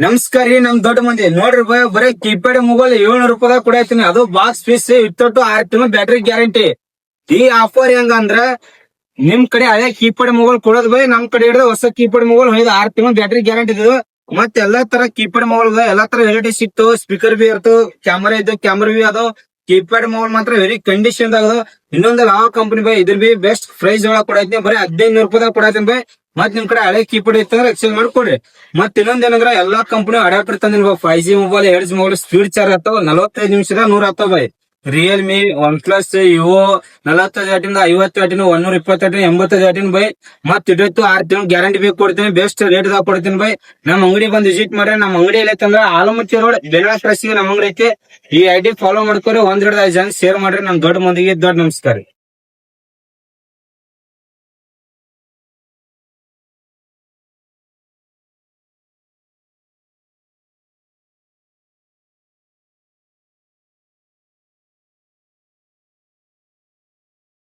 ನಮಸ್ಕಾರ ರೀ ನಮ್ ದೊಡ್ಡ ಮಂದಿ ನೋಡ್ರಿ ಬರೀ ಕೀಪ್ಯಾಡ್ ಮೊಬೈಲ್ 700 ರೂಪಾಯಿದಾಗ ಕೊಡಾಯ್ತೀನಿ. ಅದು ಬಾಕ್ಸ್ ಪೀಸ್ ವಿತೌಟ್ 6 ತಿಂಗಳು ಬ್ಯಾಟ್ರಿ ಗ್ಯಾರಂಟಿ. ಈ ಆಫರ್ ಹೆಂಗಂದ್ರ ನಿಮ್ ಕಡೆ ಹಳೆ ಕೀಪ್ಯಾಡ್ ಮೊಬೈಲ್ ಕೊಡೋದ್ ನಮ್ ಕಡೆ ಹಿಡಿದು ಹೊಸ ಕೀಪ್ಯಾಡ್ ಮೊಬೈಲ್ 6 ತಿಂಗಳು ಬ್ಯಾಟ್ರಿ ಗ್ಯಾರಂಟಿ ಇದು. ಮತ್ತೆ ಎಲ್ಲಾ ತರ ಕೀಪ್ಯಾಡ್ ಮೊಬೈಲ್ ಎಲ್ಲಾ ತರ ಎಲ್ ಸಿಕ್ತು, ಸ್ಪೀಕರ್ ಬಿ ಇರ್ತು, ಕ್ಯಾಮರಾ ಇದ್ದು, ಕ್ಯಾಮರಾ ಬಿ ಅದು. ಕೀಪ್ಯಾಡ್ ಮೊಬೈಲ್ ಮಾತ್ರ ವೆರಿ ಕಂಡೀಷನ್ ದಾಗ. ಇನ್ನೊಂದ್ ಯಾವ ಕಂಪನಿ ಇದ್ರ ಬಿ ಬೆಸ್ಟ್ ಪ್ರೈಸ್ ಒಳಗ್ ಕೊಡಾಯ್ತೀನಿ. ಬರೀ 1500 ರೂಪಾಯಿದಾಗ ಕೊಡಾಯ್ತೀನಿ ಮತ್ ನಿಮ್ ಕಡೆ ಹಳೆ ಕೀಪ್ಯಾಡ್ ಇತ್ತಂದ್ರೆ ಎಕ್ಸ್ಚೇಂಜ್ ಮಾಡ್ಕೊಡ್ರಿ. ಮತ್ ಇನ್ನೊಂದೇನಂದ್ರ ಎಲ್ಲಾ ಕಂಪನಿ ಅಡಾಪ್ಟರ್ ತಂದಿನ 5G mobile 2G mobile speed charge ಆಗ್ತಾವ. 45 ನಿಮಿಷದಾಗ 100 ಆಗ್ತಾವ ರಿಯಲ್ಮಿ, ಒನ್ ಪ್ಲಸ್, ವಿವೋ 45 ವ್ಯಾಟಿಂದ 50 ವ್ಯಾಟಿನ 120 ವ್ಯಾಟಿನ 80 ವ್ಯಾಟಿನ ಮತ್ ಇಟ್ಟು 6 ತಿಂಗಳು ಗ್ಯಾರಂಟಿ ಬೇಕು ಕೊಡ್ತೀನಿ. ಬೆಸ್ಟ್ ರೇಟ್ ದಾಗ ಕೊಡ್ತೀನಿ ನಮ್ ಅಂಗಡಿ ಬಂದ್ ವಿಸಿಟ್ ಮಾಡ್ರಿ. ನಮ್ ಅಂಗಡಿ ಎಲ್ಲೈತಂದ್ರ ಆಲಮಟ್ಟಿ ರೋಡ್ ಬೆಳಗಾವಿ ಕ್ರಾಸಿಗೆ ನಮ್ ಅಂಗಡಿ ಐತಿ. ಈ ಐಡಿ ಫಾಲೋ ಮಾಡ್ಕೊರಿ. 1-2 ಜನ ಶೇರ್ ಮಾಡ್ರಿ. ನಮ್ ದೊಡ್ಡ ಮಂದಿಗೆ ದೊಡ್ಡ ನಮಸ್ಕಾರ.